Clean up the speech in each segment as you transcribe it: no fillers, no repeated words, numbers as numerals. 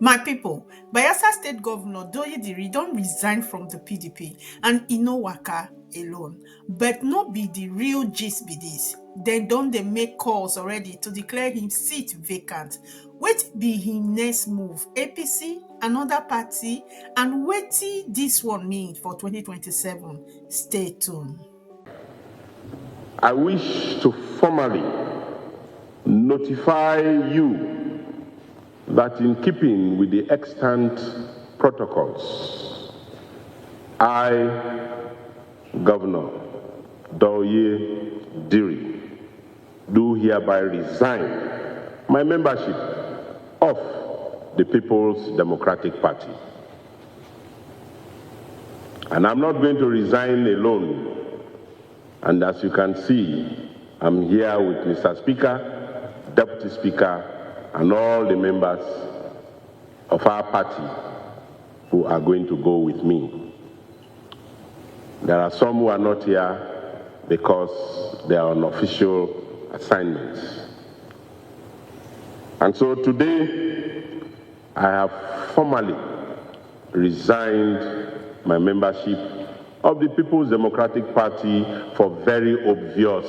My people, Bayelsa State Governor Douye Diri don resign from the PDP and e no waka alone. But no be the real gist be this. Dem don dey make calls already to declare him seat vacant. Wetin be him next move? APC, another party, and wetin this one mean for 2027? Stay tuned. I wish to formally notify you that in keeping with the extant protocols, I, Governor Douye Diri, do hereby resign my membership of the People's Democratic Party. And I'm not going to resign alone. And as you can see, I'm here with Mr. Speaker, Deputy Speaker, and all the members of our party who are going to go with me. There are some who are not here because they are on official assignments. And so today, I have formally resigned my membership of the People's Democratic Party for very obvious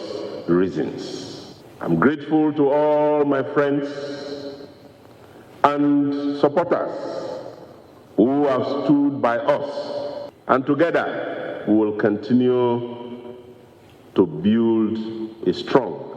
reasons. I'm grateful to all my friends and supporters who have stood by us, and together we will continue to build a strong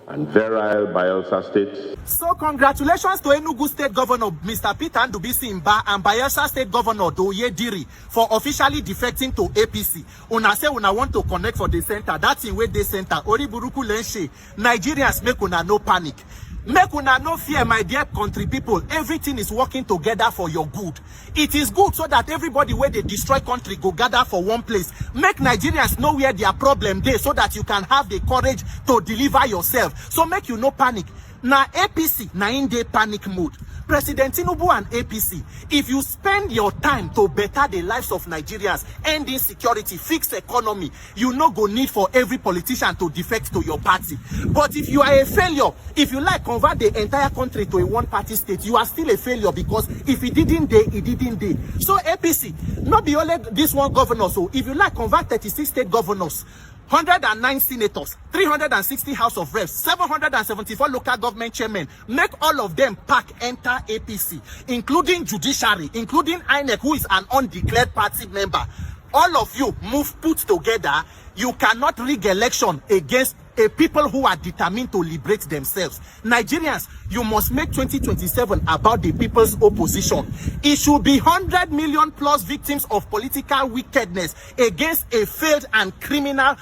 and virile Bayelsa State. So congratulations to Enugu State Governor Mr. Peter Ndubisi Mba and Bayelsa State Governor Douye Diri for officially defecting to APC. Una say una want to connect for the center. That's in where they center. Oriburuku Lenshe. Nigerians make una no panic. Make una no fear, my dear country people. Everything is working together for your good. It is good so that everybody where they destroy country go gather for one place. Make Nigerians know where their problem is so that you can have the courage to deliver yourself. So make you no panic. Now APC, na in the panic mode. President Tinubu and APC, if you spend your time to better the lives of Nigerians, end insecurity, fix economy, you no go need for every politician to defect to your party. But if you are a failure, if you like convert the entire country to a one-party state, you are still a failure because if it didn't day, it didn't day. So APC, not be only this one governor, so if you like convert 36 state governors, 109 senators, 360 House of Reps, 774 local government chairmen, make all of them pack enter APC, including judiciary, including INEC, who is an undeclared party member. All of you move put together. You cannot rig election against a people who are determined to liberate themselves. Nigerians, you must make 2027 about the people's opposition. It should be 100 million plus victims of political wickedness against a failed and criminal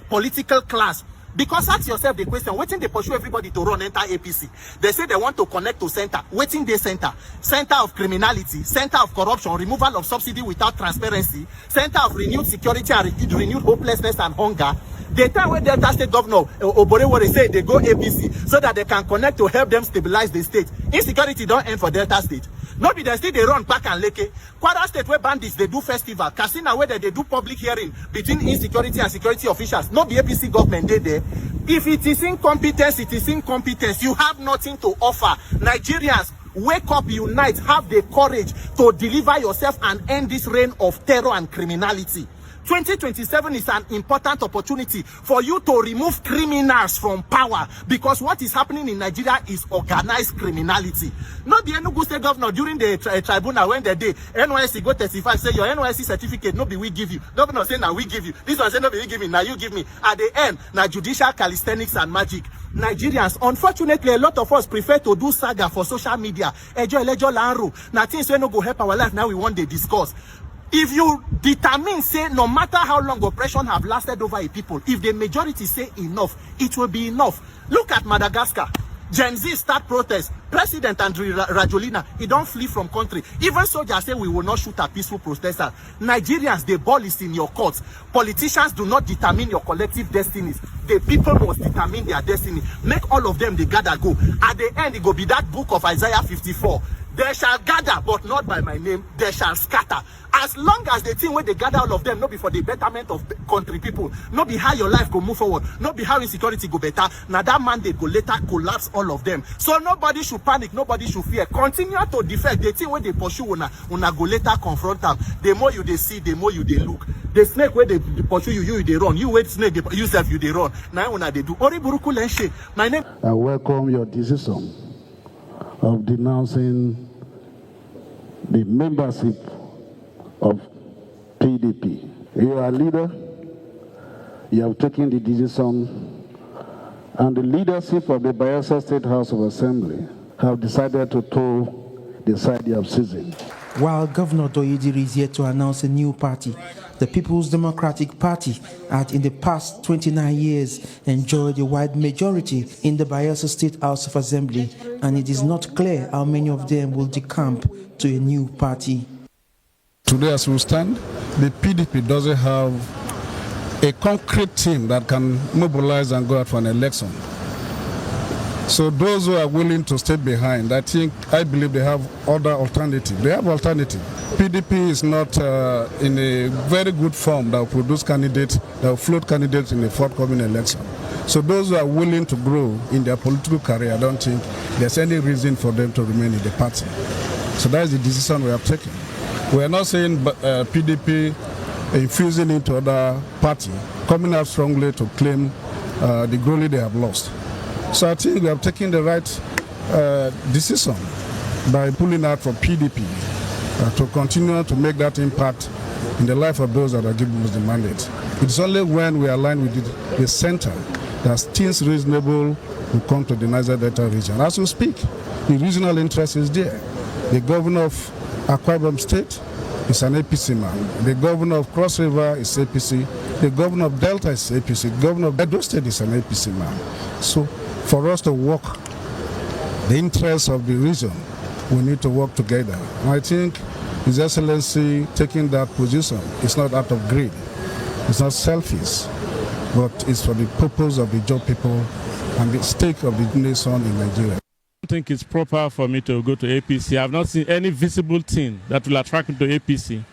political class. Because ask yourself the question, waiting they pursue everybody to run enter APC. They say they want to connect to center. Waiting they center. Center of criminality, center of corruption, removal of subsidy without transparency, center of renewed security and renewed hopelessness and hunger. The time when Delta State Governor Oborewore say they go APC so that they can connect to help them stabilize the state. Insecurity don't end for Delta State. Not be they still they run back and Leke. Kwara State where bandits they do festival. Casino where they do public hearing between insecurity and security officials. Not the APC government they there. If it is incompetence, it is incompetence. You have nothing to offer. Nigerians, wake up, unite, have the courage to deliver yourself and end this reign of terror and criminality. 2027 is an important opportunity for you to remove criminals from power, because what is happening in Nigeria is organized criminality. Not the Enugu State Governor during the tribunal when the day NYSC go testify, say your NYSC certificate no be we give you. Governor say now we give you. This one say no be we give me, now you give me. At the end, now judicial calisthenics and magic. Nigerians, unfortunately, a lot of us prefer to do saga for social media. Now things we no go help our life. Now we want to discuss. If you determine, say, no matter how long oppression have lasted over a people, if the majority say enough, it will be enough. Look at Madagascar. Gen Z start protest. President Andry Rajoelina, he don't flee from country. Even soldiers say we will not shoot at peaceful protesters. Nigerians, the ball is in your courts. Politicians do not determine your collective destinies. The people must determine their destiny. Make all of them, they gather go. At the end, it will be that book of Isaiah 54. They shall gather, but not by my name. They shall scatter. As long as the thing where they gather all of them, not be for the betterment of country people, not be how your life go move forward, not be how insecurity go better. Now that mandate go later collapse all of them. So nobody should panic, nobody should fear. Continue to defect. The thing where they pursue, una go later confront them. The more you they see, the more you they look. The snake where they pursue you, you they run. You wait snake, you self you they run. Now una they do. Ori buruku lenshe. My name. I welcome your decision of denouncing the membership of PDP. You are a leader. You have taken the decision, and the leadership of the Bayelsa State House of Assembly have decided to toe the side you have chosen. While Governor Douye Diri is yet to announce a new party, the People's Democratic Party had in the past 29 years enjoyed a wide majority in the Bayelsa State House of Assembly, and it is not clear how many of them will decamp to a new party. Today as we stand, the PDP doesn't have a concrete team that can mobilize and go out for an election. So those who are willing to stay behind, I believe they have other alternatives. They have alternative. PDP is not in a very good form that will produce candidates, that will float candidates in the forthcoming election. So those who are willing to grow in their political career, I don't think there's any reason for them to remain in the party. So that is the decision we have taken. We are not saying PDP infusing into other party, coming out strongly to claim the glory they have lost. So I think we have taken the right decision by pulling out from PDP to continue to make that impact in the life of those that are giving us the mandate. It's only when we align with the center that things reasonable will come to the Niger Delta region. As we speak, the regional interest is there. The governor of Akwa Ibom State is an APC man. The governor of Cross River is APC. The governor of Delta is APC. The governor of Edo State is an APC man. So for us to work the interests of the region, we need to work together. And I think His Excellency taking that position is not out of greed. It's not selfish, but it's for the purpose of the job people and the stake of the nation in Nigeria. I don't think it's proper for me to go to APC. I've not seen any visible thing that will attract me to APC.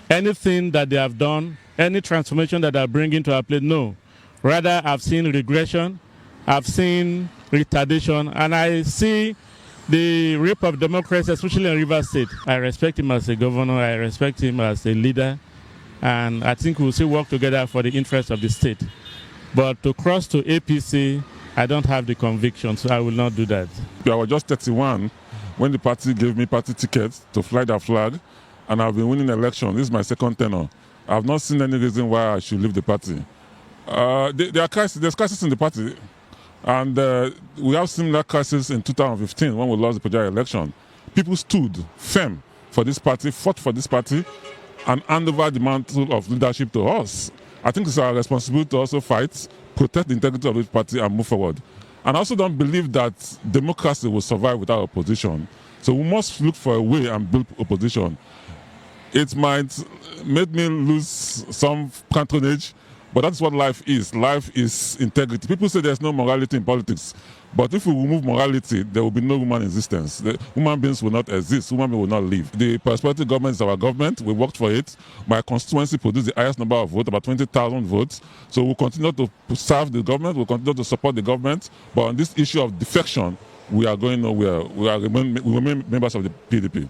Anything that they have done, any transformation that they are bringing to our plate, no. Rather, I've seen regression, I've seen retardation, and I see the rape of democracy, especially in Rivers State. I respect him as a governor, I respect him as a leader, and I think we'll still work together for the interest of the state. But to cross to APC, I don't have the conviction, so I will not do that. I was just 31 when the party gave me party tickets to fly their flag, and I've been winning elections. This is my second tenure. I've not seen any reason why I should leave the party. There's crisis in the party, and we have similar crisis in 2015 when we lost the Pajaya election. People stood firm for this party, fought for this party, and handed over the mantle of leadership to us. I think it's our responsibility to also fight, protect the integrity of this party and move forward. And I also don't believe that democracy will survive without opposition. So we must look for a way and build opposition. It might make me lose some patronage, but that's what life is. Life is integrity. People say there's no morality in politics. But if we remove morality, there will be no human existence. Human beings will not exist. Human beings will not live. The prosperity government is our government. We worked for it. My constituency produced the highest number of votes, about 20,000 votes. So we'll continue to serve the government. We'll continue to support the government. But on this issue of defection, we are going nowhere. We remain members of the PDP.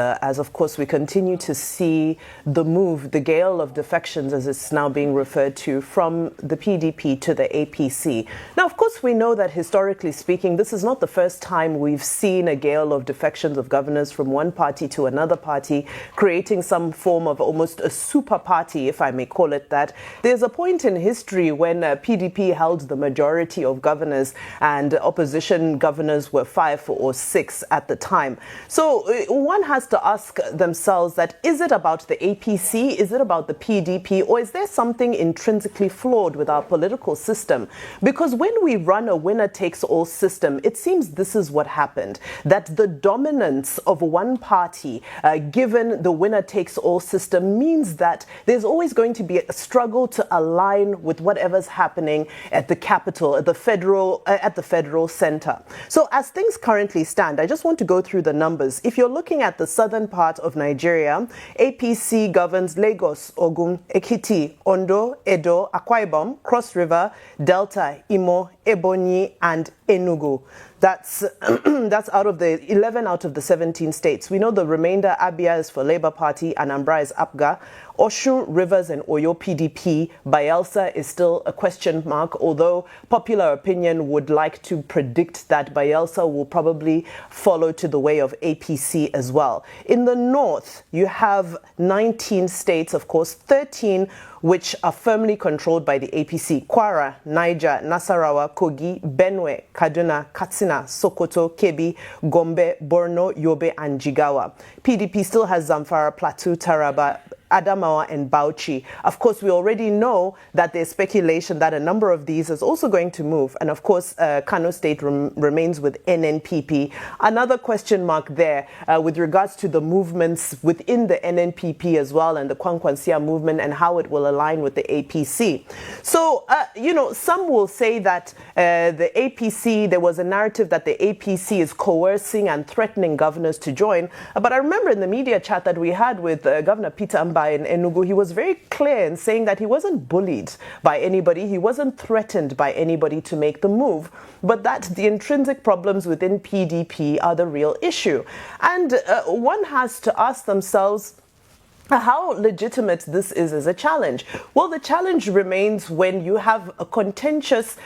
As of course we continue to see the move, the gale of defections as it's now being referred to, from the PDP to the APC. Now of course we know that historically speaking this is not the first time we've seen a gale of defections of governors from one party to another party, creating some form of almost a super party, if I may call it that. There's a point in history when PDP held the majority of governors and opposition governors were 5 or 6 at the time. So one has to ask themselves that, is it about the APC, is it about the PDP, or is there something intrinsically flawed with our political system? Because when we run a winner-takes-all system, it seems this is what happened, that the dominance of one party, given the winner-takes-all system, means that there's always going to be a struggle to align with whatever's happening at the capital, at the federal center. So as things currently stand, I just want to go through the numbers. If you're looking at the southern part of Nigeria, APC governs Lagos, Ogun, Ekiti, Ondo, Edo, Akwa Ibom, Cross River, Delta, Imo, Ebonyi, and Enugu. That's out of the 11 out of the 17 states. We know the remainder, Abia is for Labour Party, Anambra is APGA, Osun, Rivers, and Oyo PDP. Bayelsa is still a question mark, although popular opinion would like to predict that Bayelsa will probably follow to the way of APC as well. In the north, you have 19 states, of course, 13 which are firmly controlled by the APC. Kwara, Niger, Nasarawa, Kogi, Benue, Kaduna, Katsina, Sokoto, Kebbi, Gombe, Borno, Yobe, and Jigawa. PDP still has Zamfara, Plateau, Taraba, Adamawa, and Bauchi. Of course, we already know that there's speculation that a number of these is also going to move. And of course, Kano State remains with NNPP. Another question mark there with regards to the movements within the NNPP as well, and the Kwankwansia movement, and how it will align with the APC. So, some will say that the APC, there was a narrative that the APC is coercing and threatening governors to join. But I remember in the media chat that we had with Governor Peter Mba in Enugu, he was very clear in saying that he wasn't bullied by anybody, he wasn't threatened by anybody to make the move, but that the intrinsic problems within PDP are the real issue. And one has to ask themselves, how legitimate this is as a challenge? Well, the challenge remains when you have a contention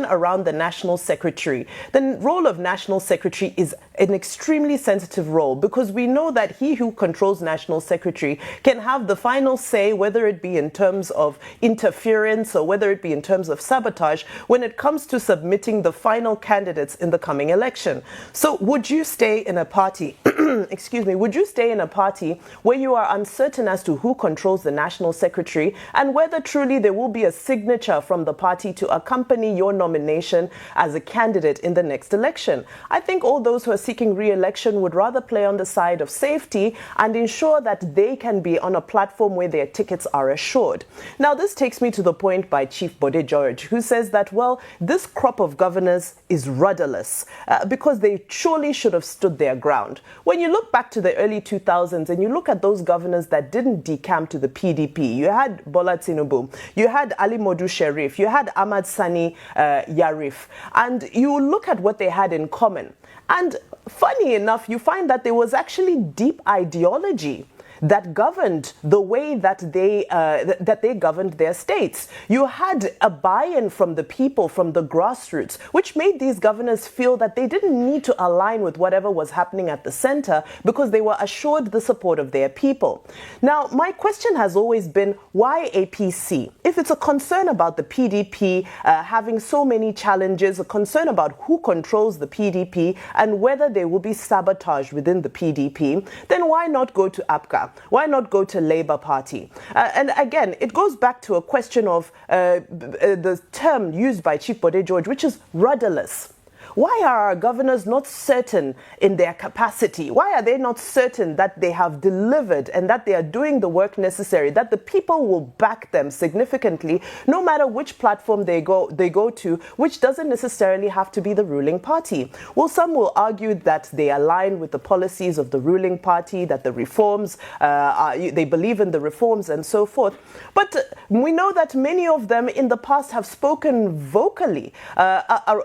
around the national secretary. The role of national secretary is an extremely sensitive role, because we know that he who controls national secretary can have the final say, whether it be in terms of interference or whether it be in terms of sabotage, when it comes to submitting the final candidates in the coming election. So would you stay in a party, would you stay in a party where you are uncertain as to who controls the national secretary and whether truly there will be a signature from the party to accompany your nomination as a candidate in the next election? I think all those who are seeking re-election would rather play on the side of safety and ensure that they can be on a platform where their tickets are assured. Now, this takes me to the point by Chief Bode George, who says that, well, this crop of governors is rudderless because they surely should have stood their ground. When you look back to the early 2000s and you look at those governors that didn't decamp to the PDP, you had Bola Tinubu, you had Ali Modu Sharif, you had Ahmad Sani Yarif, and you look at what they had in common. And funny enough, you find that there was actually deep ideology that governed the way that they governed their states. You had a buy-in from the people, from the grassroots, which made these governors feel that they didn't need to align with whatever was happening at the center because they were assured the support of their people. Now, my question has always been, why APC? If it's a concern about the PDP having so many challenges, a concern about who controls the PDP and whether there will be sabotage within the PDP, then why not go to APGA? Why not go to Labour Party? And again, it goes back to a question of the term used by Chief Bode George, which is rudderless. Why are our governors not certain in their capacity? Why are they not certain that they have delivered and that they are doing the work necessary, that the people will back them significantly, no matter which platform they go to, which doesn't necessarily have to be the ruling party? Well, some will argue that they align with the policies of the ruling party, that the reforms, they believe in the reforms and so forth. But we know that many of them in the past have spoken vocally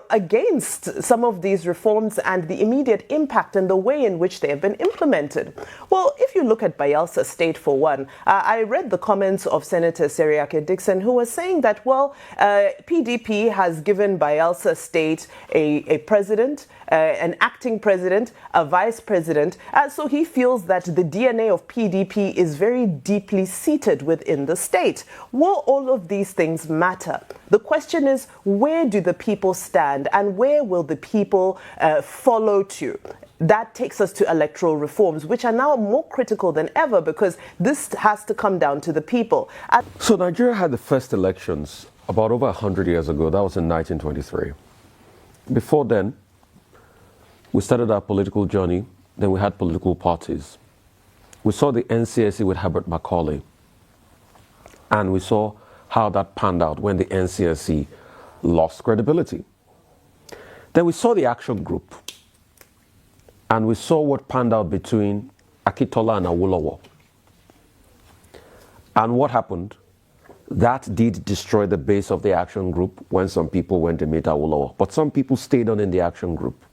against some of these reforms and the immediate impact and the way in which they have been implemented. Well, if you look at Bayelsa State for one, I read the comments of Senator Seriake Dixon, who was saying that, well, PDP has given Bayelsa State a president, an acting president, a vice president, so he feels that the DNA of PDP is very deeply seated within the state. Will all of these things matter? The question is, where do the people stand and where will the people follow to? that takes us to electoral reforms, which are now more critical than ever because this has to come down to the people. So Nigeria had the first elections about over 100 years ago. That was in 1923. Before then, we started our political journey. Then we had political parties. We saw the NCSC with Herbert Macaulay. And we saw how that panned out when the NCSC lost credibility. Then we saw the action group. And we saw what panned out between Akintola and Awolowo. And what happened? That did destroy the base of the action group when some people went to meet Awolowo. But some people stayed on in the action group.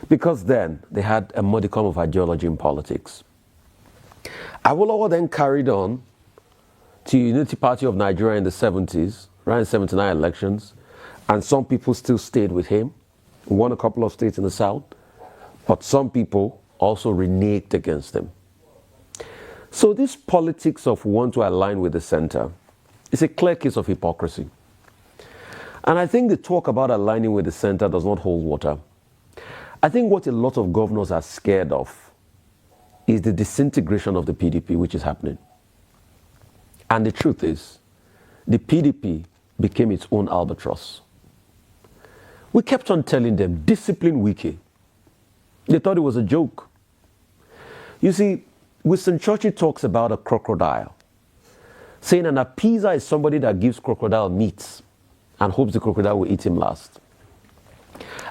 Because then they had a modicum of ideology in politics. Awolowo then carried on to Unity Party of Nigeria in the 70s, ran 79 elections, and some people still stayed with him, won a couple of states in the south, but some people also reneged against him. So this politics of want to align with the center is a clear case of hypocrisy. And I think the talk about aligning with the center does not hold water. I think what a lot of governors are scared of is the disintegration of the PDP, which is happening. And the truth is, the PDP became its own albatross. We kept on telling them, discipline Wike. They thought it was a joke. You see, Winston Churchill talks about a crocodile, saying an appeaser is somebody that gives crocodile meat and hopes the crocodile will eat him last.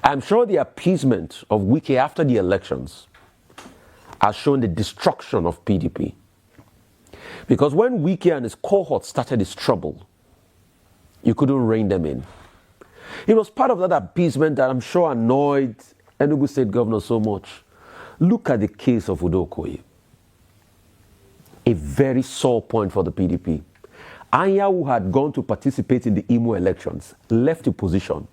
I'm sure the appeasement of Wike after the elections has shown the destruction of PDP. Because when Wike and his cohort started his trouble, you couldn't rein them in. It was part of that appeasement that I'm sure annoyed Enugu State Governor so much. Look at the case of Douye Diri. A very sore point for the PDP. Anya, who had gone to participate in the Imo elections, left the position.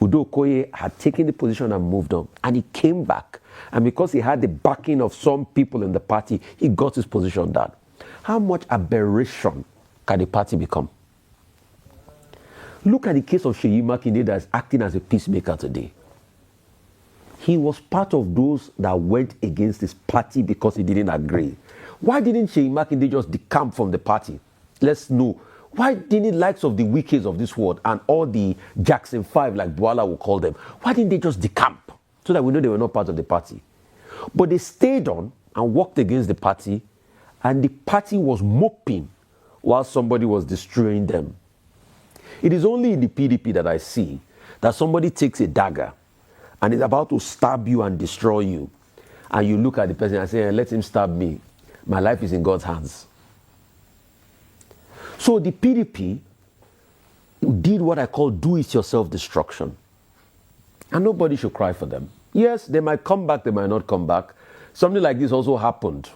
Douye Diri had taken the position and moved on. And he came back. And because he had the backing of some people in the party, he got his position down. How much aberration can the party become? Look at the case of Seyi Makinde that is acting as a peacemaker today. He was part of those that went against his party because he didn't agree. Why didn't Seyi Makinde just decamp from the party? Let's know. Why didn't the likes of the Wikis of this world and all the Jackson 5, like Bwala will call them, why didn't they just decamp so that we know they were not part of the party? But they stayed on and worked against the party, and the party was moping while somebody was destroying them. It is only in the PDP that I see that somebody takes a dagger and is about to stab you and destroy you. And you look at the person and say, let him stab me. My life is in God's hands. So the PDP did what I call do-it-yourself destruction. And nobody should cry for them. Yes, they might come back, they might not come back. Something like this also happened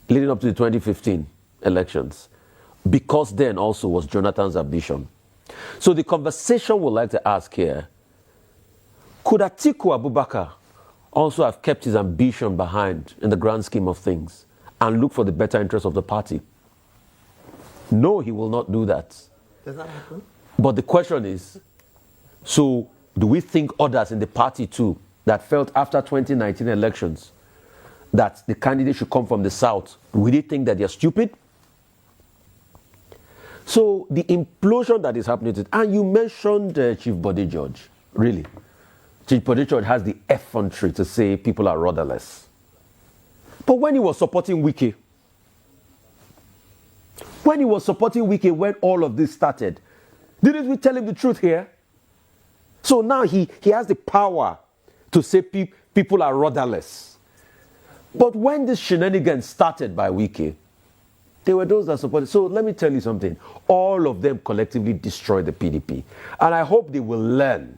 leading up to the 2015 elections, because then also was Jonathan's ambition. So the conversation we'd like to ask here, could Atiku Abubakar also have kept his ambition behind in the grand scheme of things and look for the better interest of the party? No, he will not do that. Does that happen? But the question is, so do we think others in the party too that felt after 2019 elections that the candidate should come from the south, will they think that they're stupid? So the implosion that is happening, and you mentioned Chief Bode George, really. Chief Bode George has the effrontery to say people are rudderless. But when he was supporting Wike, when all of this started, didn't we tell him the truth here? So now he has the power to say people are rudderless. But when this shenanigans started by Wike, there were those that supported. So let me tell you something. All of them collectively destroyed the PDP. And I hope they will learn